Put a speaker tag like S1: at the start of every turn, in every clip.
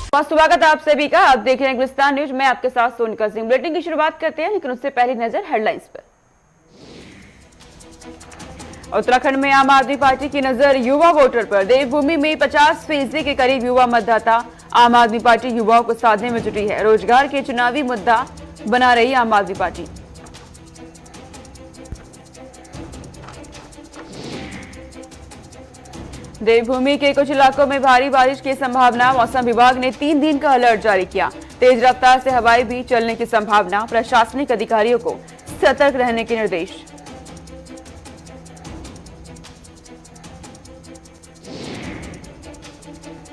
S1: स्वागत है आप सभी का। आप देख रहे हैं गुलिस्तान न्यूज। मैं आपके साथ सोनिका सिंह। बुलेटिन की शुरुआत करते हैं, लेकिन उससे पहले नजर हेडलाइंस पर। उत्तराखंड में आम आदमी पार्टी की नजर युवा वोटर पर। देवभूमि में 50% के करीब युवा मतदाता। आम आदमी पार्टी युवाओं को साधने में जुटी है। रोजगार के चुनावी मुद्दा बना रही आम आदमी पार्टी। देवभूमि के कुछ इलाकों में भारी बारिश की संभावना। मौसम विभाग ने 3 दिन का अलर्ट जारी किया। तेज रफ्तार से हवाएं भी चलने की संभावना। प्रशासनिक अधिकारियों को सतर्क रहने के निर्देश।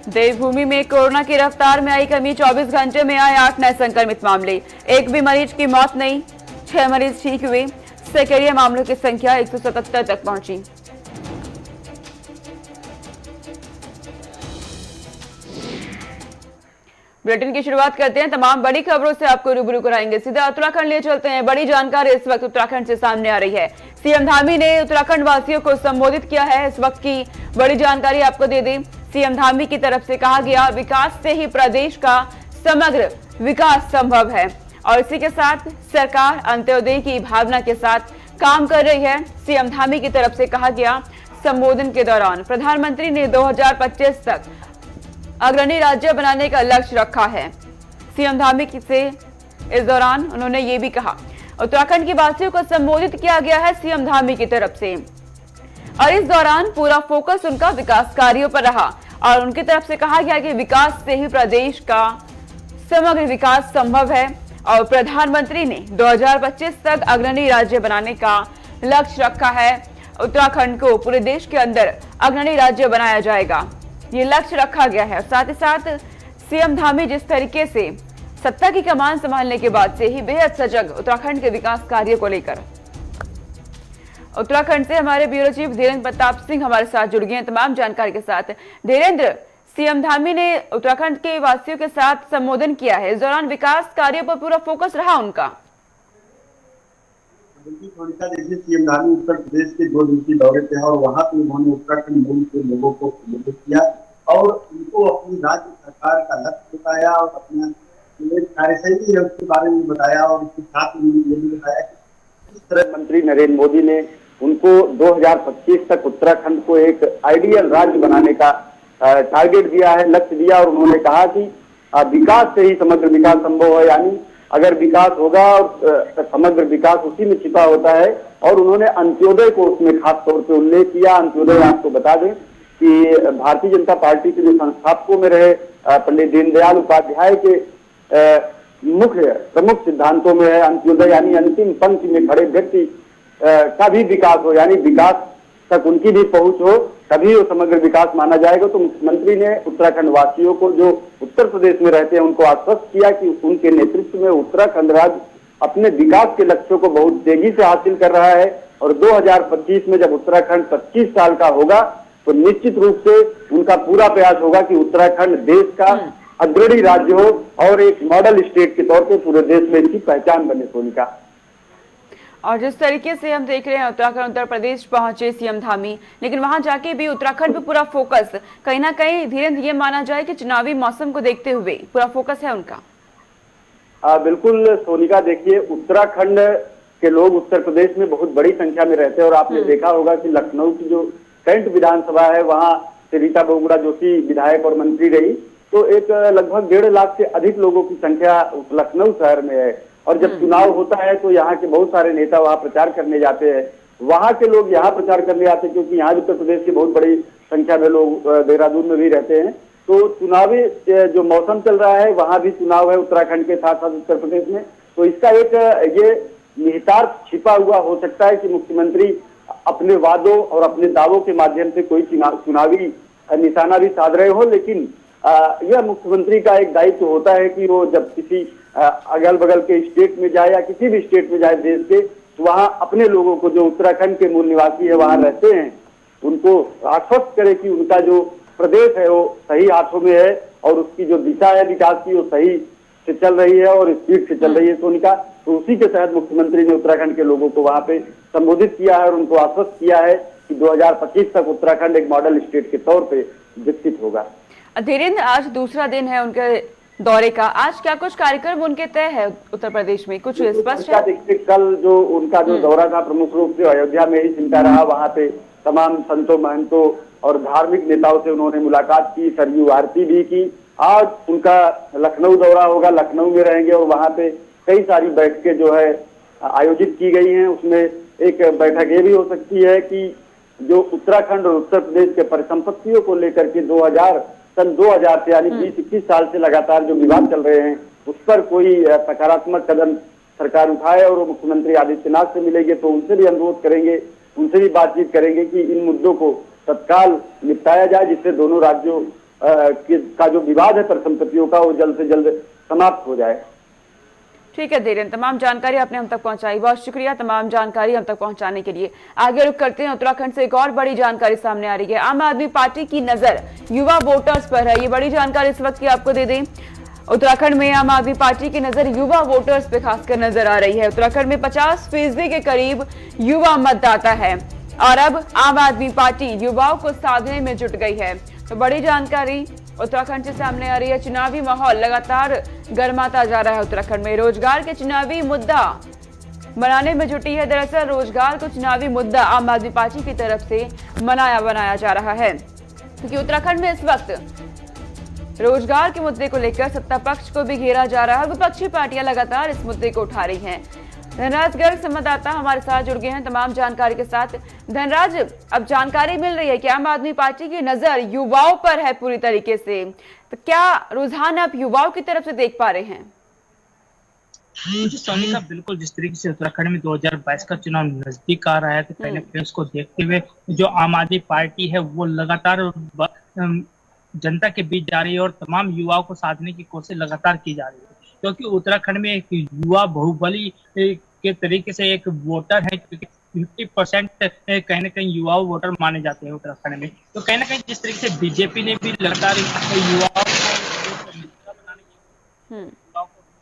S1: देवभूमि में कोरोना की रफ्तार में आई कमी। 24 घंटे में आए 8 नए संक्रमित मामले। एक भी मरीज की मौत नहीं, 6 मरीज ठीक हुए। सक्रिय मामलों की संख्या 177 तक पहुंची। बुलेटिन की शुरुआत करते हैं। तमाम बड़ी खबरों से आपको रूबरू कराएंगे। सीधा उत्तराखंड ले चलते हैं। बड़ी जानकारी इस वक्त उत्तराखंड से सामने आ रही है। सीएम धामी ने उत्तराखंड वासियों को संबोधित किया है। इस वक्त की बड़ी जानकारी आपको दे दें। सीएम धामी की तरफ से कहा गया, विकास से ही प्रदेश का समग्र विकास संभव है और इसी के साथ सरकार अंत्योदय की भावना के साथ काम कर रही है। सीएम धामी की तरफ से कहा गया। संबोधन के दौरान प्रधानमंत्री ने 2025 तक अग्रणी राज्य बनाने का लक्ष्य रखा है। सीएम धामी से इस दौरान उन्होंने ये भी कहा, उत्तराखंड के वासियों को संबोधित किया गया है सीएम धामी की तरफ से और इस दौरान पूरा फोकस उनका विकास कार्यों पर रहा और उनकी तरफ से कहा गया कि विकास से ही प्रदेश का समग्र विकास संभव है और प्रधानमंत्री ने 2025 तक अग्रणी राज्य बनाने का लक्ष्य रखा है। उत्तराखंड को पूरे देश के अंदर अग्रणी राज्य बनाया जाएगा, ये लक्ष्य रखा गया है। साथ ही साथ सीएम धामी जिस तरीके से सत्ता की कमान संभालने के बाद से ही बेहद सजग उत्तराखंड के विकास कार्यों को लेकर। उत्तराखंड से हमारे ब्यूरो चीफ धीरेन्द्र प्रताप सिंह हमारे साथ जुड़ गए हैं तमाम जानकारी के साथ। धीरेन्द्र, सीएम धामी ने उत्तराखंड के वासियों के साथ संबोधन किया है। इस दौरान विकास कार्यों पर पूरा फोकस रहा उनका।
S2: देखिए, सीएम धामी उत्तर प्रदेश के 2 दिन के दौरे पे है और वहां पे उन्होंने उत्तराखंड मूल के लोगों को संबोधित किया और उनको अपनी राज्य सरकार का लक्ष्य बताया और अपना कार्यशैली है उसके बारे में बताया और इसके साथ उन्होंने ये भी बताया कि इस तरह मंत्री नरेंद्र मोदी ने उनको 2025 तक उत्तराखंड को एक आइडियल राज्य बनाने का टारगेट दिया है, लक्ष्य दिया और उन्होंने कहा कि विकास से ही समग्र विकास संभव है। यानी अगर विकास होगा और समग्र विकास उसी में छिपा होता है और उन्होंने अंत्योदय को उसमें खास तौर पे उल्लेख किया। अंत्योदय आपको बता दें कि भारतीय जनता पार्टी के जो संस्थापकों में रहे पंडित दीनदयाल उपाध्याय के मुख्य प्रमुख सिद्धांतों में है अंत्योदय, यानी अंतिम पंक्ति में खड़े व्यक्ति का भी विकास हो, यानी विकास तक उनकी भी पहुंच हो, तभी वो समग्र विकास माना जाएगा। तो मुख्यमंत्री ने उत्तराखंड वासियों को जो उत्तर प्रदेश में रहते हैं उनको आश्वस्त किया कि उनके नेतृत्व में उत्तराखंड राज्य अपने विकास के लक्ष्यों को बहुत तेजी से हासिल कर रहा है और 2025 में जब उत्तराखंड 25 साल का होगा तो निश्चित रूप से उनका पूरा प्रयास होगा कि उत्तराखंड देश का अग्रणी राज्य हो और एक मॉडल स्टेट के तौर पर पूरे देश में इसकी पहचान बने। सोनिका,
S1: और जिस तरीके से हम देख रहे हैं उत्तराखंड उत्तर प्रदेश पहुंचे सीएम धामी, लेकिन वहां जाके भी उत्तराखंड पे पूरा फोकस कहीं ना कहीं धीरेन्द्र ये माना जाए कि चुनावी मौसम को देखते हुए पूरा फोकस है उनका।
S2: बिल्कुल सोनिका, देखिए उत्तराखंड के लोग उत्तर प्रदेश में बहुत बड़ी संख्या में रहते हैं और आपने देखा होगा कि लखनऊ की जो कैंट विधानसभा है वहाँ से रीता बहुगुणा जोशी विधायक और मंत्री रही, तो एक लगभग 1.5 लाख से अधिक लोगों की संख्या लखनऊ शहर में है और जब चुनाव होता है तो यहाँ के बहुत सारे नेता वहाँ प्रचार करने जाते हैं। वहाँ के लोग यहाँ प्रचार करने आते हैं क्योंकि यहाँ उत्तर प्रदेश की बहुत बड़ी संख्या में लोग देहरादून में भी रहते हैं। तो चुनावी जो मौसम चल रहा है वहाँ भी चुनाव है उत्तराखंड के साथ साथ उत्तर प्रदेश में, तो इसका एक ये निहितार्थ छिपा हुआ हो सकता है कि मुख्यमंत्री अपने वादों और अपने दावों के माध्यम से कोई चुनावी निशाना भी साध रहे हो, लेकिन यह मुख्यमंत्री का एक दायित्व होता है कि वो जब किसी अगल बगल के स्टेट में जाए या किसी भी स्टेट में जाए देश के, तो वहाँ अपने लोगों को जो उत्तराखंड के मूल निवासी है वहाँ रहते हैं उनको आश्वस्त करे कि उनका जो प्रदेश है वो सही हाथों में है और उसकी जो दिशा है विकास की वो सही से चल रही है और स्पीड से चल रही है। सोनिका, तो उसी के तहत मुख्यमंत्री ने उत्तराखंड के लोगों को वहाँ पे संबोधित किया है और उनको आश्वस्त किया है कि 2025 तक उत्तराखंड एक मॉडल स्टेट के तौर पे विकसित होगा।
S1: धीरेन्द्र, आज दूसरा दिन है उनके दौरे का। आज क्या कुछ कार्यक्रम उनके तय है उत्तर प्रदेश में, कुछ स्पष्ट है?
S3: देखिए, कल जो उनका जो दौरा था प्रमुख रूप से अयोध्या में ही सिमटा रहा। वहां पे तमाम संतों, महंतों और धार्मिक नेताओं से उन्होंने मुलाकात की, सरयू आरती भी की। आज उनका लखनऊ दौरा होगा, लखनऊ में रहेंगे और वहां पे कई सारी बैठकें जो है आयोजित की गई हैं। उसमें एक बैठक ये भी हो सकती है कि जो उत्तराखंड और उत्तर प्रदेश के परिसंपत्तियों को लेकर के सन 2000 से यानी 20-21 साल से लगातार जो विवाद चल रहे हैं, उस पर कोई सकारात्मक कदम सरकार उठाए और मुख्यमंत्री आदित्यनाथ से मिलेंगे तो उनसे भी अनुरोध करेंगे, उनसे भी बातचीत करेंगे कि इन मुद्दों को तत्काल निपटाया जाए, जिससे दोनों राज्यों का जो विवाद है परिसंपत्तियों का वो जल्द से जल्द समाप्त हो जाए।
S1: ठीक है धीरेन्द्र, तमाम जानकारी आपने हम तक पहुंचाई, बहुत शुक्रिया तमाम जानकारी हम तक पहुंचाने के लिए। आगे रुक करते हैं, उत्तराखंड से एक और बड़ी जानकारी सामने आ रही है। आम आदमी पार्टी की नजर युवा वोटर्स पर है, ये बड़ी जानकारी इस वक्त की आपको दे दें। उत्तराखंड में आम आदमी पार्टी की नजर युवा वोटर्स पे खासकर नजर आ रही है। उत्तराखंड में 50% के करीब युवा मतदाता है और अब आम आदमी पार्टी युवाओं को साधने में जुट गई है। तो बड़ी जानकारी उत्तराखंड से सामने आ रही है। चुनावी माहौल लगातार गर्माता जा रहा है। उत्तराखंड में रोजगार के चुनावी मुद्दा बनाने में जुटी है। दरअसल रोजगार को चुनावी मुद्दा आम आदमी पार्टी की तरफ से बनाया जा रहा है, क्योंकि उत्तराखंड में इस वक्त रोजगार के मुद्दे को लेकर सत्ता पक्ष को भी घेरा जा रहा है। विपक्षी पार्टियां लगातार इस मुद्दे को उठा रही हैं। धनराज गर्ग संवाददाता हमारे साथ जुड़ गए हैं तमाम जानकारी के साथ। धनराज, अब जानकारी मिल रही है कि आम आदमी पार्टी की नजर युवाओं पर है पूरी तरीके से, तो क्या रुझान आप युवाओं की तरफ से देख पा रहे हैं?
S4: मुझे सोनिका, बिल्कुल जिस तरीके से उत्तराखंड में 2022 का चुनाव नजदीक आ रहा है, तो पहले फ्रेंड्स को देखते हुए जो आम आदमी पार्टी है वो लगातार जनता के बीच जा रही है और तमाम युवाओं को साधने की कोशिश लगातार की जा रही है, क्योंकि उत्तराखंड में एक युवा बाहुबली के तरीके से एक वोटर है, क्योंकि 50% कहीं ना कहीं युवा वोटर माने जाते हैं उत्तराखंड में। तो कहीं ना कहीं जिस तरीके से बीजेपी ने भी लगातार युवाओं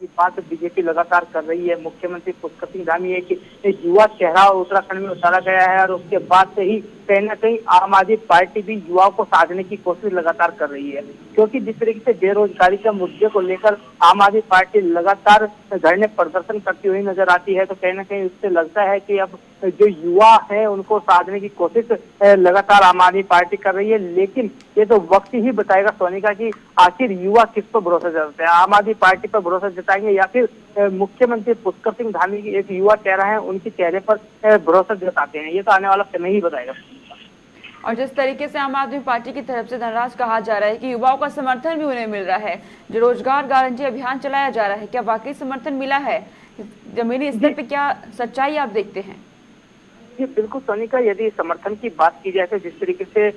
S4: की बात बीजेपी लगातार कर रही है। मुख्यमंत्री पुष्कर सिंह धामी एक युवा चेहरा उत्तराखंड में उतारा गया है और उसके बाद से ही कहीं ना कहीं आम आदमी पार्टी भी युवाओं को साधने की कोशिश लगातार कर रही है, क्योंकि जिस तरीके से बेरोजगारी का मुद्दे को लेकर आम आदमी पार्टी लगातार धरने प्रदर्शन करती हुई नजर आती है। तो कहीं ना कहीं उससे लगता है कि अब जो युवा है उनको साधने की कोशिश लगातार आम आदमी पार्टी कर रही है। लेकिन ये तो वक्त ही बताएगा सोनिका कि आखिर युवा किस पर भरोसा जताते हैं, आम आदमी पार्टी पर भरोसा जताएंगे या फिर मुख्यमंत्री पुष्कर सिंह धामी की एक युवा चेहरा है उनके चेहरे पर भरोसा जताते हैं। ये तो आने वाला समय ही बताएगा।
S1: और जिस तरीके से आम आदमी पार्टी की तरफ से धनराज कहा जा रहा है कि युवाओं का समर्थन भी उन्हें मिल रहा है, जो रोजगार गारंटी अभियान चलाया जा रहा है, क्या वाकई समर्थन मिला है? जमीनी स्तर पे क्या सच्चाई आप देखते हैं?
S4: जी बिल्कुल सोनिका, यदि समर्थन की बात की जाए तो जिस तरीके से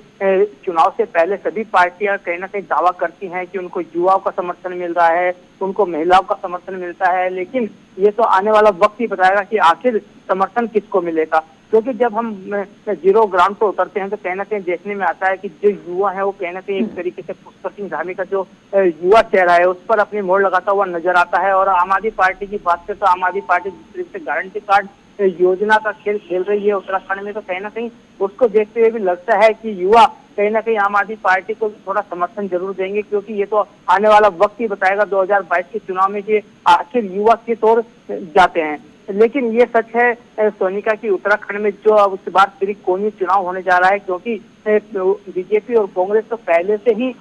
S4: चुनाव से पहले सभी पार्टियां कहीं ना कहीं दावा करती हैं कि उनको युवाओं का समर्थन मिल रहा है, उनको महिलाओं का समर्थन मिलता है, लेकिन ये तो आने वाला वक्त ही बताएगा कि आखिर समर्थन किसको मिलेगा। क्योंकि जब हम जीरो ग्राउंड पर उतरते हैं तो कहीं ना कहीं देखने में आता है कि जो युवा है वो कहीं ना कहीं एक तरीके से पुष्कर सिंह धामी का जो युवा चेहरा है उस पर अपनी मोहर लगाता हुआ नजर आता है। और आम आदमी पार्टी की बात करें तो आम आदमी पार्टी जिस तरीके से गारंटी कार्ड योजना का खेल खेल रही है उत्तराखंड में, तो कहीं ना कहीं उसको देखते हुए भी लगता है कि युवा कहीं ना कहीं आम आदमी पार्टी को थोड़ा समर्थन जरूर देंगे, क्योंकि ये तो आने वाला वक्त ही बताएगा 2022 के चुनाव में कि आखिर युवा किस ओर जाते हैं। लेकिन ये सच है सोनिका की उत्तराखंड में जो अब इस बार त्रिकोणीय चुनाव होने जा रहा है, क्योंकि बीजेपी और कांग्रेस तो पहले से ही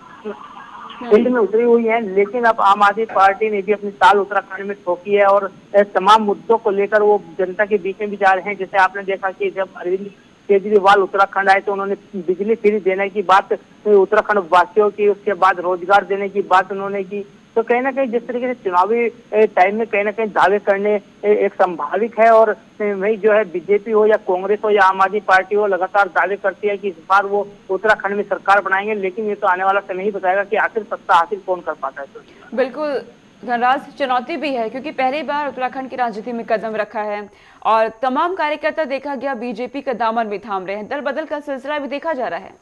S4: फील्ड में उतरी हुई है, लेकिन अब आम आदमी पार्टी ने भी अपनी ताल उत्तराखंड में ठोकी है और तमाम मुद्दों को लेकर वो जनता के बीच में भी जा रहे हैं। जैसे आपने देखा कि जब अरविंद केजरीवाल उत्तराखंड आए तो उन्होंने बिजली फ्री देने की बात उत्तराखंड वासियों की, उसके बाद रोजगार देने की बात उन्होंने की। तो कहीं ना कहीं जिस तरीके से चुनावी टाइम में कहीं ना कहीं दावे करने एक संभाविक है, और वही जो है बीजेपी हो या कांग्रेस हो या आम आदमी पार्टी हो लगातार दावे करती है कि इस बार वो उत्तराखंड में सरकार बनाएंगे, लेकिन ये तो आने वाला समय ही बताएगा कि आखिर सत्ता हासिल कौन कर पाता है। तो
S1: बिल्कुल धनराज, चुनौती भी है क्योंकि पहली बार उत्तराखंड की राजनीति में कदम रखा है और तमाम कार्यकर्ता देखा गया बीजेपी का दामन भी थाम रहे हैं, दल बदल का सिलसिला भी देखा जा रहा है।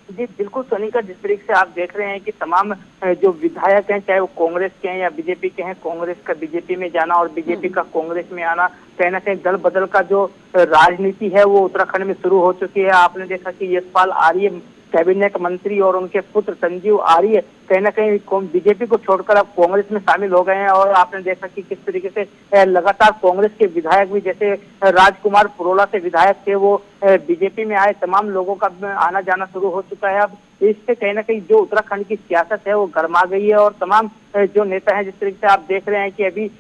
S4: जी बिल्कुल सोनिका, जिस तरीके से आप देख रहे हैं कि तमाम जो विधायक हैं चाहे वो कांग्रेस के हैं या बीजेपी के हैं, कांग्रेस का बीजेपी में जाना और बीजेपी का कांग्रेस में आना, कहीं ना कहीं दल बदल का जो राजनीति है वो उत्तराखंड में शुरू हो चुकी है। आपने देखा कि यशपाल आर्य कैबिनेट मंत्री और उनके पुत्र संजीव आर्य कहीं ना कहीं बीजेपी को छोड़कर अब कांग्रेस में शामिल हो गए हैं। और आपने देखा कि किस तरीके से लगातार कांग्रेस के विधायक भी, जैसे राजकुमार पुरोला से विधायक थे, वो बीजेपी में आए, तमाम लोगों का आना जाना शुरू हो चुका है। अब इससे कहीं ना कहीं जो उत्तराखंड की सियासत है वो गर्मा गई है और तमाम जो नेता हैं, जिस तरीके से आप देख रहे हैं कि अभी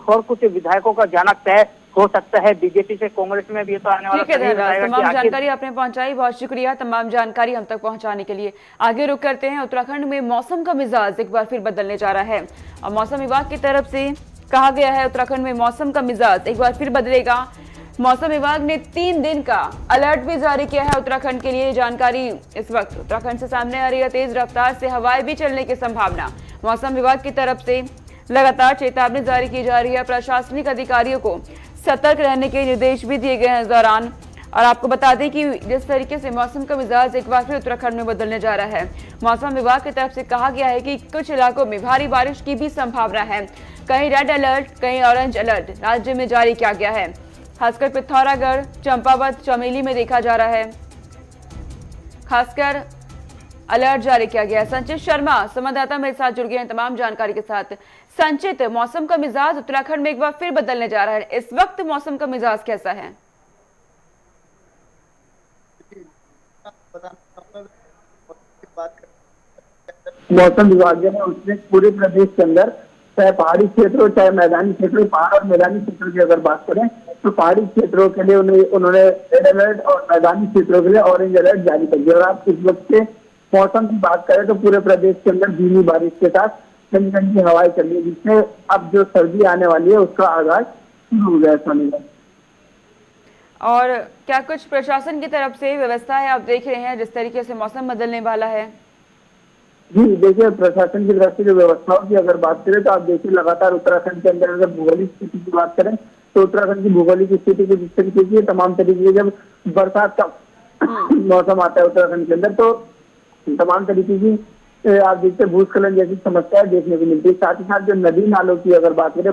S4: और कुछ विधायकों का जाना तय हो सकता है बीजेपी से कांग्रेस में भी। तो आने वाला
S1: ठीक है धन्यवाद, तमाम जानकारी आपने पहुंचाई, बहुत शुक्रिया तमाम जानकारी हम तक पहुंचाने के लिए। आगे रुक करते हैं, उत्तराखंड में मौसम का मिजाज एक बार फिर बदलने जा रहा है और मौसम विभाग की तरफ से कहा गया है उत्तराखंड में मौसम का मिजाज एक बार फिर बदलेगा। मौसम विभाग ने 3 दिन का अलर्ट भी जारी किया है उत्तराखंड के लिए। जानकारी इस वक्त उत्तराखंड से सामने आ रही है, तेज रफ्तार से हवाएं भी चलने की संभावना। मौसम विभाग की तरफ से लगातार चेतावनी जारी की जा रही है, प्रशासनिक अधिकारियों को सतर्क रहने के निर्देश भी दिए गए हैं इस दौरान। और आपको बता दें कि जिस तरीके से मौसम का मिजाज एक बार फिर उत्तराखंड में बदलने जा रहा है, मौसम विभाग की तरफ से कहा गया है कि कुछ इलाकों में भारी बारिश की भी संभावना है। कहीं रेड अलर्ट, कहीं ऑरेंज अलर्ट राज्य में जारी किया गया है, खासकर पिथौरागढ़, चंपावत, चमेली में देखा जा रहा है, खासकर अलर्ट जारी किया गया है। संचित शर्मा संवाददाता मेरे साथ जुड़ गए हैं तमाम जानकारी के साथ। संचित, मौसम का मिजाज उत्तराखंड में एक बार फिर बदलने जा रहा है, इस वक्त मौसम का मिजाज कैसा है?
S5: मौसम विभाग ने उसने पूरे प्रदेश के अंदर चाहे पहाड़ी क्षेत्र हो चाहे मैदानी क्षेत्र, पहाड़ और मैदानी क्षेत्रों की अगर बात करें तो पहाड़ी क्षेत्रों के लिए उन्होंने रेड अलर्ट और मैदानी क्षेत्रों के लिए ऑरेंज अलर्ट जारी कर दिया। और आप इस वक्त के मौसम की बात करें तो पूरे प्रदेश के अंदर धीमी बारिश के साथ ठंडी ठंडी हवाएं चल रही है, जिससे अब जो सर्दी आने वाली है उसका आगाज शुरू हो गया सोनी।
S1: और क्या कुछ प्रशासन की तरफ से व्यवस्था है, आप देख रहे हैं जिस तरीके से मौसम बदलने वाला है?
S5: जी देखिए, प्रशासन की तरफ से जो व्यवस्थाओं की अगर बात करें तो आप देखिए लगातार उत्तराखंड के अंदर अगर भौगोलिक स्थिति की बात करें तो उत्तराखंड की भौगोलिक स्थिति की जिस तरीके की तमाम तरीके की जब बरसात का मौसम आता है उत्तराखंड के अंदर तो तमाम तरीके की आप देखते भूस्खलन जैसी समस्याएं देखने को मिलती है। साथ ही साथ जो नदी नालों की अगर बात करें,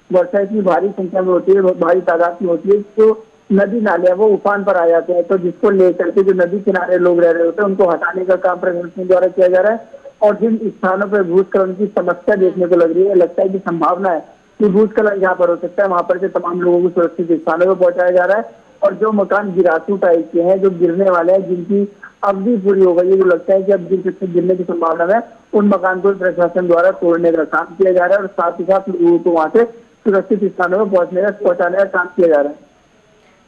S5: वर्षा इतनी भारी संख्या में होती है, बहुत भारी तादाद में होती है, तो नदी नाले वो उफान पर आ जाते हैं। तो जिसको लेकर के जो नदी किनारे लोग रह रहे होते हैं उनको हटाने का काम प्रशासन द्वारा किया जा रहा है। और जिन स्थानों पर भूस्खलन की समस्या देखने को लग रही है, लगता है कि संभावना है कि भूस्खलन जहाँ पर हो सकता है वहां पर से तमाम लोगों को सुरक्षित स्थानों पर पहुंचाया जा रहा है। और जो मकान गिरासू टाइप के हैं, जो गिरने वाले हैं, जिनकी अवधि पूरी हो गई है, जो लगता है कि अब जिन गिरने की संभावना है, उन मकान को प्रशासन द्वारा तोड़ने का काम किया जा रहा है और साथ ही साथ लोगों को वहां से सुरक्षित स्थानों में पहुंचाने का काम किया जा रहा है।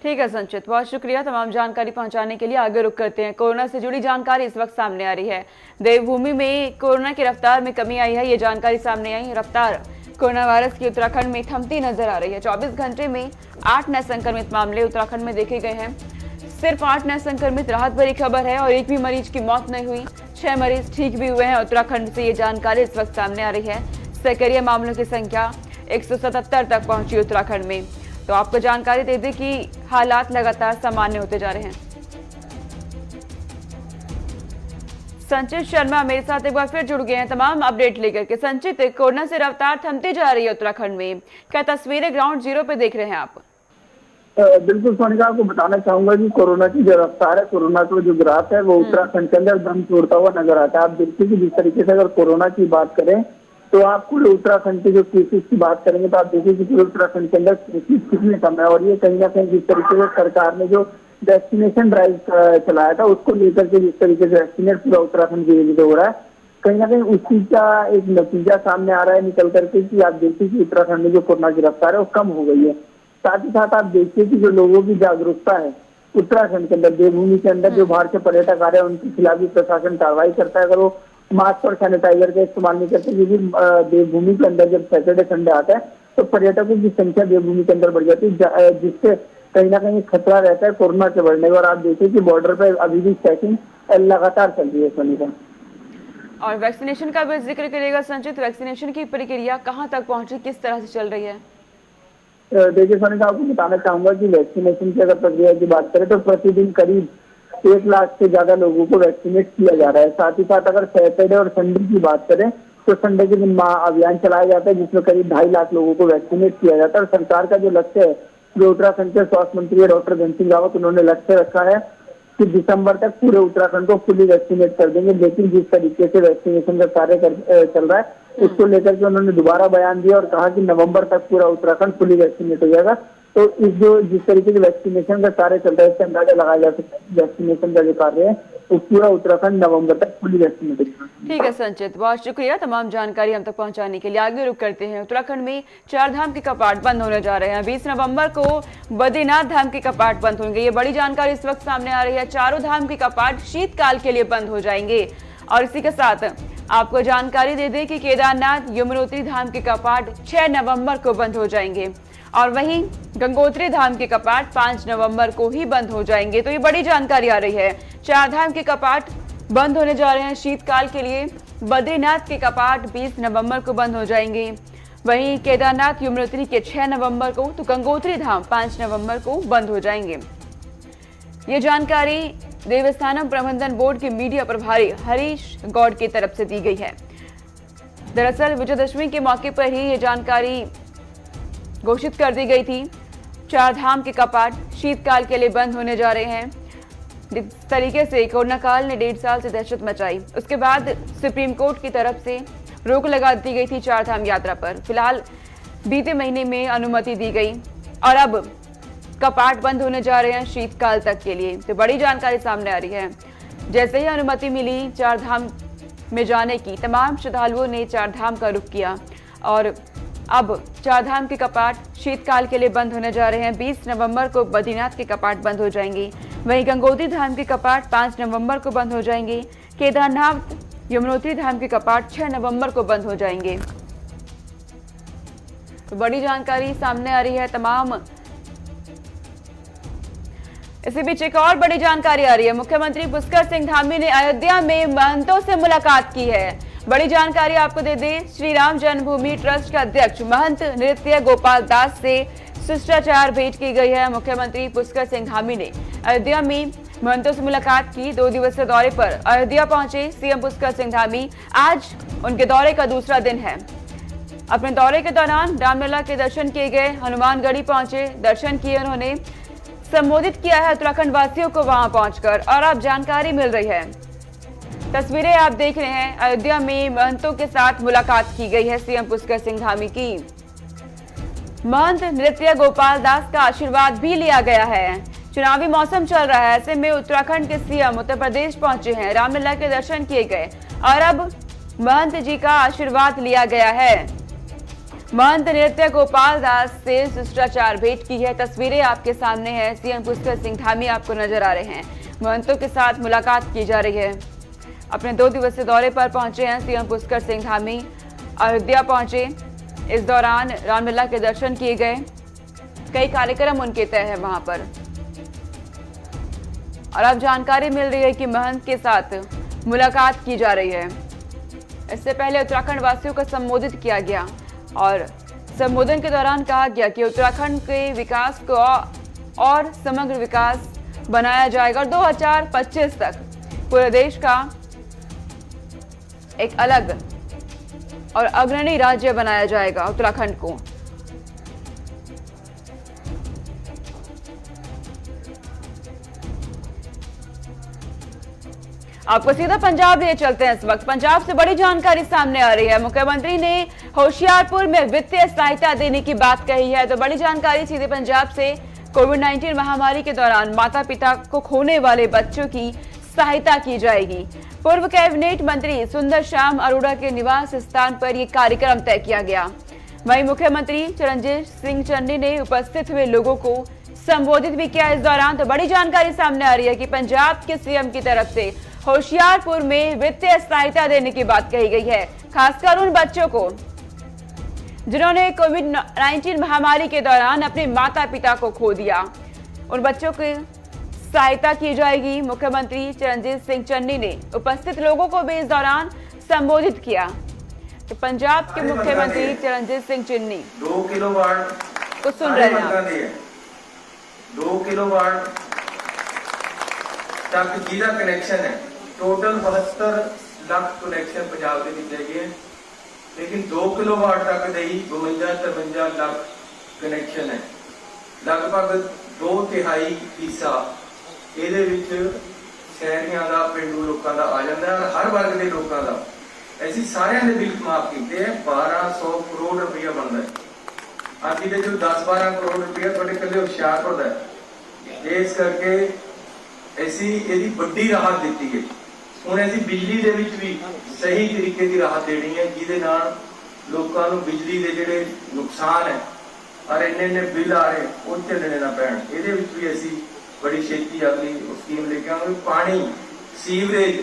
S1: ठीक है संचित, बहुत शुक्रिया तमाम जानकारी पहुंचाने के लिए। आगे रुक करते हैं, कोरोना से जुड़ी जानकारी इस वक्त सामने आ रही है। देवभूमि में कोरोना की रफ्तार में कमी आई है, ये जानकारी सामने आई। रफ्तार कोरोना वायरस की उत्तराखंड में थमती नजर आ रही है। 24 घंटे में 8 नए संक्रमित मामले उत्तराखंड में देखे गए हैं। सिर्फ 8 नए संक्रमित, राहत भरी खबर है। और एक भी मरीज की मौत नहीं हुई, 6 मरीज ठीक भी हुए हैं। उत्तराखंड से ये जानकारी इस वक्त सामने आ रही है। सक्रिय मामलों की संख्या 177 तक पहुंची उत्तराखंड में। तो आपको जानकारी दे दें कि हालात लगातार सामान्य होते जा रहे हैं। संचित शर्मा मेरे साथ एक बार फिर जुड़ गए हैं तमाम अपडेट लेकर के। संचित, कोरोना से रफ्तार थमती जा रही है उत्तराखंड में, क्या तस्वीरें ग्राउंड जीरो पे देख रहे हैं आप?
S5: बिल्कुल सोनिका, आपको बताना चाहूंगा कि कोरोना की जो रफ्तार है, कोरोना का जो ग्राफ है वो उत्तराखंड के अंदर दम तोड़ता हुआ नजर आता है। आप देखिए कि जिस तरीके से अगर कोरोना की बात करें तो आप पूरे उत्तराखंड के जो केसेस की बात करेंगे तो आप देखिए कि पूरे उत्तराखंड के अंदर केसेस कितने कम है। और ये कहीं ना कहीं जिस तरीके से सरकार ने जो वैक्सीनेशन ड्राइव चलाया था उसको लेकर के जिस तरीके से वैक्सीनेट पूरा उत्तराखंड के हो रहा है, कहीं ना कहीं उस चीज का एक नतीजा सामने आ रहा है निकल करके कि आप देखिए कि उत्तराखंड में जो कोरोना की रफ्तार है वो कम हो गई है। साथ ही साथ आप देखिए कि जो लोगों की जागरूकता है उत्तराखंड के अंदर, देवभूमि के अंदर जो बाहर से पर्यटक आ रहे हैं उनके खिलाफ भी प्रशासन कार्रवाई करता है अगर वो मास्क और सैनिटाइजर का इस्तेमाल नहीं करते। क्योंकि देवभूमि के अंदर जब सैटरडे संडे आता है तो पर्यटकों की संख्या देवभूमि के अंदर बढ़ जाती है, जिससे कहीं ना कहीं खतरा रहता है कोरोना के बढ़ने का। और आप देखिए कि बॉर्डर पर अभी भी चेकिंग लगातार चल रही है सोनिका।
S1: और वैक्सीनेशन का भी जिक्र करेगा संचित, वैक्सीनेशन की प्रक्रिया कहाँ तक पहुंची, किस तरह से चल रही है?
S5: देखिए सोनिका, आपको बताना चाहूंगा कि वैक्सीनेशन की अगर प्रक्रिया की बात करें तो प्रतिदिन करीब 1 लाख से ज्यादा लोगों को वैक्सीनेट किया जा रहा है। साथ ही साथ अगर सैटरडे और संडे की बात करें तो संडे के दिन अभियान चलाया जाता है जिसमें करीब 2.5 लाख लोगों को वैक्सीनेट किया जाता है। और सरकार का जो लक्ष्य है, जो उत्तराखंड के स्वास्थ्य मंत्री डॉक्टर धन सिंह रावत, उन्होंने लक्ष्य रखा है कि दिसंबर तक पूरे उत्तराखंड को फुली वैक्सीनेट कर देंगे। लेकिन जिस तरीके से वैक्सीनेशन का कार्य चल रहा है उसको लेकर के उन्होंने दोबारा बयान दिया और कहा कि नवंबर तक पूरा उत्तराखंड फुली वैक्सीनेट हो जाएगा। तो जिस तरीके से वैक्सीनेशन का कार्य चल रहा है इससे अंदाजा लगाया जा सकता है वैक्सीनेशन का जो कार्य है तो पूरा उत्तराखंड नवंबर तक फुली वैक्सीनेटेड।
S1: ठीक है संचित, बहुत शुक्रिया तमाम जानकारी हम तक पहुंचाने के लिए। आगे रुक करते हैं। उत्तराखंड में 4 धाम के कपाट बंद होने जा रहे हैं। 20 नवंबर को बद्रीनाथ धाम के कपाट बंद होंगे। ये बड़ी जानकारी इस वक्त सामने आ रही है। चारों धाम के कपाट शीतकाल के लिए बंद हो जाएंगे। और इसी के साथ आपको जानकारी दे दें कि केदारनाथ यमुनोत्री धाम के कपाट 6 नवंबर को बंद हो जाएंगे और वहीं गंगोत्री धाम के कपाट 5 नवंबर को ही बंद हो जाएंगे। तो ये बड़ी जानकारी आ रही है। 4 धाम के कपाट बंद होने जा रहे हैं शीतकाल के लिए। बद्रीनाथ के कपाट 20 नवंबर को बंद हो जाएंगे, वहीं केदारनाथ यमुनोत्री के 6 नवंबर को, तो गंगोत्री धाम 5 नवंबर को बंद हो जाएंगे। ये जानकारी देवस्थानम प्रबंधन बोर्ड के मीडिया प्रभारी हरीश गौड़ की तरफ से दी गई है। दरअसल विजयदशमी के मौके पर ही ये जानकारी घोषित कर दी गई थी। 4 धाम के कपाट शीतकाल के लिए बंद होने जा रहे हैं। जिस तरीके से कोरोना काल ने 1.5 साल से दहशत मचाई, उसके बाद सुप्रीम कोर्ट की तरफ से रोक लगा दी गई थी 4 धाम यात्रा पर। फिलहाल बीते महीने में अनुमति दी गई और अब कपाट बंद होने जा रहे हैं शीतकाल तक के लिए। तो बड़ी जानकारी सामने आ रही है। जैसे ही अनुमति मिली 4 धाम में जाने की, तमाम श्रद्धालुओं ने 4 धाम का रुख किया और अब 4 धाम के कपाट शीतकाल के लिए बंद होने जा रहे हैं। 20 नवंबर को बद्रीनाथ के कपाट बंद हो जाएंगे, वहीं गंगोत्री धाम के कपाट 5 नवंबर को बंद हो जाएंगे। केदारनाथ यमुनोत्री धाम के कपाट 6 नवंबर को बंद हो जाएंगे। तो बड़ी जानकारी सामने आ रही है तमाम। इसी बीच एक और बड़ी जानकारी आ रही है। मुख्यमंत्री पुष्कर सिंह धामी ने अयोध्या में महंतों से मुलाकात की है। बड़ी जानकारी आपको दे दें, श्री राम जन्मभूमि ट्रस्ट के अध्यक्ष महंत नृत्य गोपाल दास से शिष्टाचार भेंट की गई है। मुख्यमंत्री पुष्कर सिंह धामी ने अयोध्या में महंतों से मुलाकात की। 2 दिवसीय दौरे पर अयोध्या पहुंचे सीएम पुष्कर सिंह धामी। आज उनके दौरे का दूसरा दिन है। अपने दौरे के दौरान रामलला के दर्शन किए गए, हनुमानगढ़ी पहुंचे, दर्शन किए उन्होंने, संबोधित किया है उत्तराखंड वासियों को वहां पहुंचकर। और अब जानकारी मिल रही है, तस्वीरें आप देख रहे हैं, अयोध्या में महंतों के साथ मुलाकात की गई है सीएम पुष्कर सिंह धामी की। महंत नृत्य गोपाल दास का आशीर्वाद भी लिया गया है। चुनावी मौसम चल रहा है, ऐसे में उत्तराखंड के सीएम उत्तर प्रदेश पहुंचे हैं, रामलला के दर्शन किए गए और अब महंत जी का आशीर्वाद लिया गया है। महंत नृत्य गोपाल दास से शिष्टाचार भेंट की है। तस्वीरें आपके सामने है। सीएम पुष्कर सिंह धामी आपको नजर आ रहे हैं। महंतों के साथ मुलाकात की जा रही है। अपने 2 दिवसीय दौरे पर पहुंचे हैं सीएम पुष्कर सिंह धामी। अयोध्या पहुंचे, इस दौरान रामलला के दर्शन किए गए। कई कार्यक्रम उनके तय है वहां पर। और अब जानकारी मिल रही है कि महंत के साथ मुलाकात की जा रही है। इससे पहले उत्तराखंड वासियों को संबोधित किया गया और संबोधन के दौरान कहा गया कि उत्तराखंड के विकास को और समग्र विकास बनाया जाएगा और 2025 तक पूरे देश का एक अलग और अग्रणी राज्य बनाया जाएगा उत्तराखंड को। आपको सीधा पंजाब ले चलते हैं। इस वक्त पंजाब से बड़ी जानकारी सामने आ रही है। मुख्यमंत्री ने होशियारपुर में वित्तीय सहायता देने की बात कही है। तो बड़ी जानकारी सीधे पंजाब से। कोविड-19 महामारी के दौरान माता पिता को खोने वाले बच्चों की सहायता की जाएगी। पूर्व कैबिनेट मंत्री सुंदर श्याम अरोड़ा के निवास स्थान पर यह कार्यक्रम तय किया गया। वहीं मुख्यमंत्री चरणजीत सिंह चन्नी ने उपस्थित हुए लोगों को संबोधित भी किया। इस दौरान तो बड़ी जानकारी सामने आ रही है कि पंजाब के सीएम की तरफ से होशियारपुर में वित्तीय सहायता देने की बात कही गई है, खासकर उन बच्चों को जिन्होंने कोविड-19 महामारी के दौरान अपने माता पिता को खो दिया। उन बच्चों की सहायता की जाएगी। मुख्यमंत्री चरणजीत सिंह चन्नी ने उपस्थित लोगों को भी इस दौरान संबोधित किया। तो पंजाब के मुख्यमंत्री चरणजीत सिंह चन्नी
S6: 2 किलोवाट
S1: को सुन रहे हैं।
S6: 2 किलोवाट तक जिला कनेक्शन है। टोटल 72 लाख कनेक्शन पंजाब के दिए गए, लेकिन 2 किलोवाट तक दे 52-53 लाख कनेक्शन है। लगभग 2/3 हिस्सा ਇਹਦੇ ਵਿੱਚ ਸ਼ਹਿਰੀਆਂ ਦਾ, ਪਿੰਡੂ ਲੋਕਾਂ ਦਾ ਆ ਜਾਂਦਾ ਹੈ, ਹਰ ਵਰਗ ਦੇ ਲੋਕਾਂ ਦਾ। ਅਸੀਂ ਸਾਰਿਆਂ ਦੇ ਬਿੱਲ ਮਾਫ ਕੀਤੇ ਹੈ। 1200 ਕਰੋੜ ਰੁਪਇਆ ਬਣਦਾ ਹੈ। ਅੱਜ ਦੇ ਜੋ 10-12 ਕਰੋੜ ਰੁਪਇਆ ਤੁਹਾਡੇ ਇਕੱਲੇ ਹੁਸ਼ਿਆਰਪੁਰ ਦਾ ਹੈ। ਇਸ ਕਰਕੇ ਅਸੀਂ ਇਹਦੀ ਵੱਡੀ ਰਾਹਤ ਦਿੱਤੀ ਹੈ। ਹੁਣ ਅਸੀਂ ਬਿਜਲੀ ਦੇ ਵਿੱਚ ਵੀ ਸਹੀ ਤਰੀਕੇ ਦੀ ਰਾਹਤ ਦੇਣੀ ਹੈ, ਜਿਹਦੇ ਨਾਲ ਲੋਕਾਂ ਨੂੰ ਬਿਜਲੀ ਦੇ ਜਿਹੜੇ ਨੁਕਸਾਨ ਹੈ ਔਰ ਇੰਨੇ ਬਿੱਲ ਆ ਰਹੇ ਉਹ ਝੱਲਣੇ ਨਾ ਪੈਣ। ਇਹਦੇ ਵਿੱਚ ਵੀ ਅਸੀਂ ਬੜੀ ਛੇਤੀ ਅਗਲੀ ਸਕੀਮ ਲੈ ਕੇ ਆਵਾਂਗੇ। ਪਾਣੀ, ਸੀਵਰੇਜ,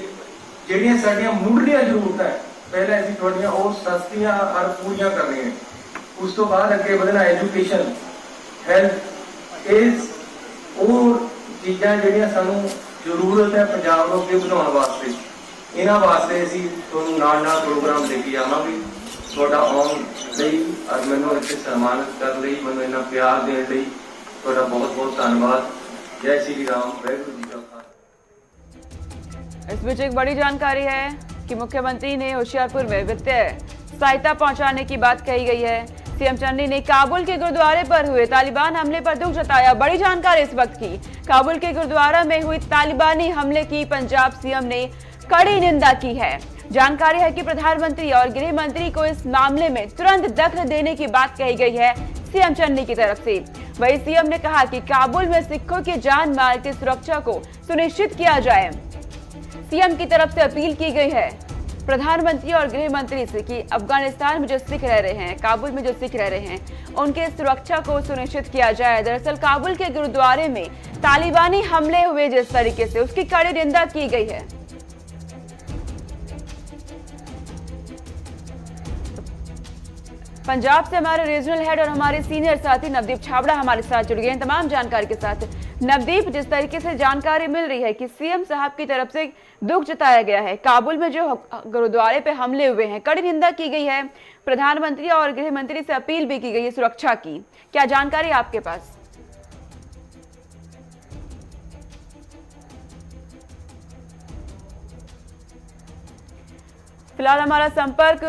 S6: ਜਿਹੜੀਆਂ ਸਾਡੀਆਂ ਮੁੱਢਲੀਆਂ ਜ਼ਰੂਰਤਾਂ ਹੈ, ਪਹਿਲਾਂ ਅਸੀਂ ਤੁਹਾਡੀਆਂ ਉਹ ਸਸਤੀਆਂ ਔਰ ਪੂਰੀਆਂ ਕਰਨੀਆਂ। ਉਸ ਤੋਂ ਬਾਅਦ ਅੱਗੇ ਵਧਣਾ ਐਜੂਕੇਸ਼ਨ, ਹੈਲਥ, ਇਸ ਉਹ ਚੀਜ਼ਾਂ ਜਿਹੜੀਆਂ ਸਾਨੂੰ ਜ਼ਰੂਰਤ ਹੈ ਪੰਜਾਬ ਨੂੰ ਅੱਗੇ ਵਧਾਉਣ ਵਾਸਤੇ। ਇਹਨਾਂ ਵਾਸਤੇ ਅਸੀਂ ਤੁਹਾਨੂੰ ਨਾਲ ਪ੍ਰੋਗਰਾਮ ਲੈ ਕੇ ਜਾਵਾਂਗੇ। ਤੁਹਾਡਾ ਆਉਣ ਲਈ ਔਰ ਮੈਨੂੰ ਇੱਥੇ ਸਨਮਾਨਿਤ ਕਰਨ ਲਈ, ਮੈਨੂੰ ਇੰਨਾ ਪਿਆਰ ਦੇਣ ਲਈ ਤੁਹਾਡਾ ਬਹੁਤ ਬਹੁਤ ਧੰਨਵਾਦ। जय श्री राम, वाहिगुरू जी का खालसा।
S1: इस बीच एक बड़ी जानकारी है कि मुख्यमंत्री ने होशियारपुर में वित्तीय सहायता पहुंचाने की बात कही गई है। सीएम चन्नी ने काबुल के गुरुद्वारे पर हुए तालिबान हमले पर दुख जताया। बड़ी जानकारी इस वक्त की। काबुल के गुरुद्वारा में हुई तालिबानी हमले की पंजाब सीएम ने कड़ी निंदा की है। जानकारी है कि प्रधानमंत्री और गृह मंत्री को इस मामले में तुरंत दखल देने की बात कही गई है सीएम चन्नी की तरफ से। वहीं सीएम ने कहा कि काबुल में सिखों की जान माल की सुरक्षा को सुनिश्चित किया जाए। सीएम की तरफ से अपील की गई है प्रधानमंत्री और गृह मंत्री से कि अफगानिस्तान में जो सिख रह रहे हैं, काबुल में जो सिख रह रहे हैं, उनके सुरक्षा को सुनिश्चित किया जाए। दरअसल काबुल के गुरुद्वारे में तालिबानी हमले हुए जिस तरीके से, उसकी कड़ी निंदा की गई है। पंजाब से हमारे रीजनल हेड और हमारे सीनियर साथी नवदीप छाबड़ा हमारे साथ जुड़ गए हैं तमाम जानकारी के साथ। नवदीप, जिस तरीके से जानकारी मिल रही है कि सीएम साहब की तरफ से दुख जताया गया है, काबुल में जो गुरुद्वारे पे हमले हुए हैं, कड़ी निंदा की गई है, प्रधानमंत्री और गृह मंत्री से अपील भी की गई है सुरक्षा की, क्या जानकारी आपके पास? फिलहाल हमारा संपर्क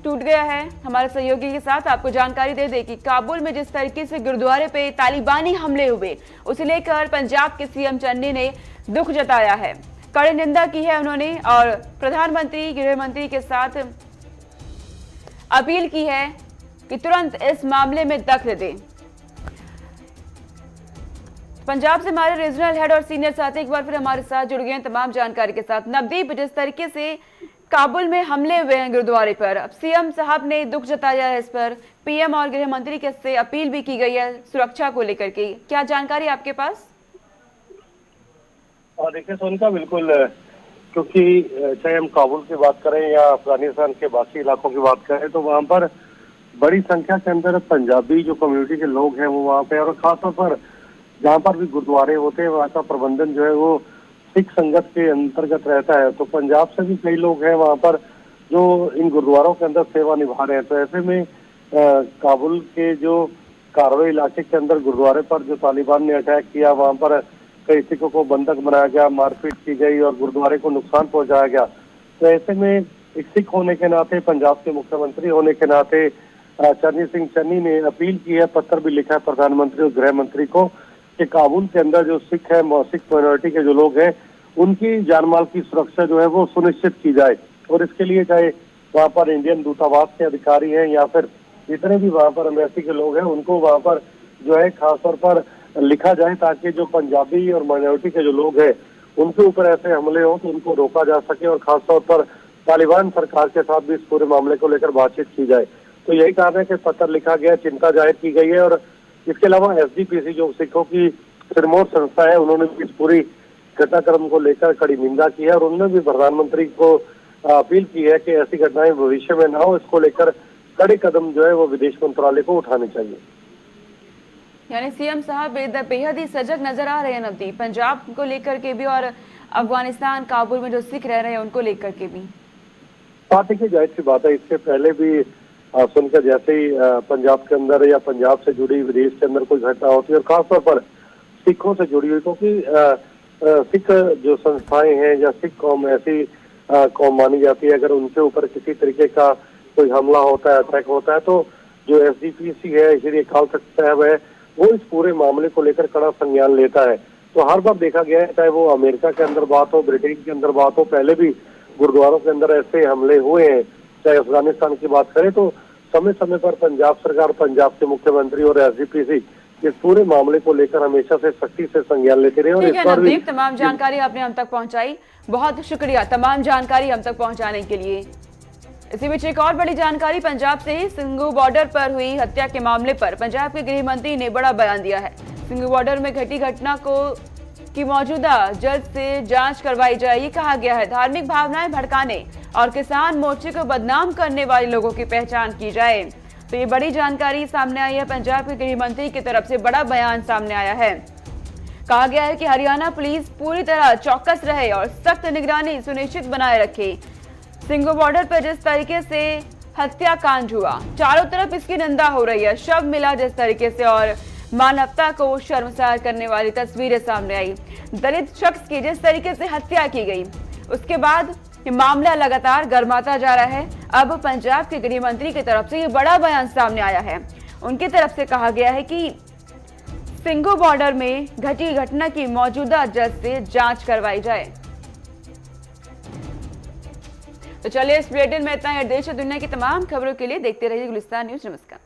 S1: टूट गया है हमारे सहयोगी के साथ। आपको जानकारी दे दें कि काबुल में जिस तरीके से गुरुद्वारे पे तालिबानी हमले हुए, उसे लेकर पंजाब के सीएम चन्नी ने दुख जताया है, कड़ी निंदा की है उन्होंने और प्रधानमंत्री, गृह मंत्री के साथ अपील की है कि तुरंत इस मामले में दखल दें। पंजाब से हमारे रीजनल हेड और सीनियर साथी एक बार फिर हमारे साथ जुड़ गए हैं तमाम जानकारी के साथ। नवदीप, जिस तरीके से काबुल में हमले हुए हैं गुरुद्वारे पर, अब सीएम साहब ने दुख जताया है इस पर, पीएम और गृह मंत्री के से अपील भी की गई है सुरक्षा को लेकर के, क्या जानकारी आपके पास?
S7: देखिए सोनिका, बिल्कुल, क्योंकि चाहे हम काबुल की बात करें या अफगानिस्तान के बाकी इलाकों की बात करें, तो वहाँ पर बड़ी संख्या के अंदर पंजाबी जो कम्युनिटी के लोग हैं वो वहाँ पे, और खासतौर पर जहाँ पर भी गुरुद्वारे होते हैं वहाँ का प्रबंधन जो है वो सिख संगत के अंतर्गत रहता है। तो पंजाब से भी कई लोग हैं वहाँ पर जो इन गुरुद्वारों के अंदर सेवा निभा रहे हैं। तो ऐसे में काबुल के जो कारवे इलाके के अंदर गुरुद्वारे पर जो तालिबान ने अटैक किया, वहाँ पर कई सिखों को बंधक बनाया गया, मारपीट की गई और गुरुद्वारे को नुकसान पहुंचाया गया। तो ऐसे में एक सिख होने के नाते, पंजाब के मुख्यमंत्री होने के नाते चन्नी सिंह चन्नी ने अपील की है, पत्र भी लिखा है प्रधानमंत्री और गृह मंत्री को कि काबुल के अंदर जो सिख है, सिख माइनॉरिटी के जो लोग हैं, उनकी जानमाल की सुरक्षा जो है वो सुनिश्चित की जाए। और इसके लिए चाहे वहाँ पर इंडियन दूतावास के अधिकारी हैं या फिर जितने भी वहाँ पर एम्बेसी के लोग हैं, उनको वहाँ पर जो है खासतौर पर लिखा जाए ताकि जो पंजाबी और माइनॉरिटी के जो लोग हैं उनके ऊपर ऐसे हमले हो तो उनको रोका जा सके और खासतौर पर तालिबान सरकार के साथ भी इस पूरे मामले को लेकर बातचीत की जाए। तो यही कारण है कि पत्र लिखा गया, चिंता जाहिर की गई है। और इसके अलावा एसजीपीसी जो सिखों की सिरमौर संस्था है, उन्होंने भी इस पूरी घटनाक्रम को लेकर कड़ी निंदा की है और उन्होंने भी प्रधानमंत्री को अपील की है कि ऐसी घटनाएं भविष्य में ना हो, इसको लेकर कड़े कदम जो है वो विदेश मंत्रालय को उठाने चाहिए।
S1: यानी सीएम साहब बेहद ही सजग नजर आ रहे हैं नवदीप, पंजाब को लेकर के भी और अफगानिस्तान, काबुल में जो सिख रह रहे हैं उनको लेकर के भी।
S7: पार्टी की जाहिर सी बात है, इससे पहले भी सुनकर जैसे ही पंजाब के अंदर या पंजाब से जुड़ी विदेश के अंदर कोई घटना होती है और खासतौर पर सिखों से जुड़ी हुई, क्योंकि सिख जो संस्थाएं हैं या सिख कौम ऐसी कौम मानी जाती है, अगर उनके ऊपर किसी तरीके का कोई हमला होता है, अटैक होता है, तो जो एसजीपीसी है, श्री अकाल तख्त साहब है, वो इस पूरे मामले को लेकर कड़ा संज्ञान लेता है। तो हर बार देखा गया है, चाहे वो अमेरिका के अंदर बात हो, ब्रिटेन के अंदर बात हो, पहले भी गुरुद्वारों के अंदर ऐसे हमले हुए हैं। चाहे अफगानिस्तान की बात करें तो समय समय पर पंजाब सरकार, पंजाब के मुख्यमंत्री और एसजीपीसी इस पूरे मामले को लेकर हमेशा से सख्ती से संज्ञान लेते रहे। और
S1: ठीक
S7: इस
S1: है
S7: बार भी
S1: नवदीप, तमाम जानकारी आपने हम तक पहुंचाई, बहुत शुक्रिया तमाम जानकारी हम तक पहुंचाने के लिए। इसी बीच एक और बड़ी जानकारी पंजाब से ही। सिंघू बॉर्डर पर हुई हत्या के मामले पर पंजाब के गृह मंत्री ने बड़ा बयान दिया है। सिंघू बॉर्डर में घटी घटना की मौजूदा जज से जांच करवाई जाए, ये कहा गया है। धार्मिक भावनाएं भड़काने और किसान मोर्चे को बदनाम करने वाले लोगों की पहचान की जाए। तो ये बड़ी जानकारी सामने आई है। पंजाब के गृह मंत्री की तरफ से बड़ा बयान सामने आया है। कहा गया है कि हरियाणा पुलिस पूरी तरह चौकस रहे और सख्त निगरानी सुनिश्चित बनाए रखे। सिंघू बॉर्डर पर जिस तरीके से हत्याकांड हुआ, चारों तरफ इसकी निंदा हो रही है। शव मिला जिस तरीके से और मानवता को शर्मसार करने वाली तस्वीरें सामने आई। दलित शख्स की जिस तरीके से हत्या की गई, उसके बाद ये मामला लगातार गर्माता जा रहा है। अब पंजाब के गृह मंत्री की तरफ से ये बड़ा बयान सामने आया है। उनकी तरफ से कहा गया है कि सिंघू बॉर्डर में घटी घटना की मौजूदा जज से जांच करवाई जाए। तो चलिए इस बुलेटिन में इतना ही। देश और दुनिया की तमाम खबरों के लिए देखते रहिए गुलिस्तान न्यूज। नमस्कार।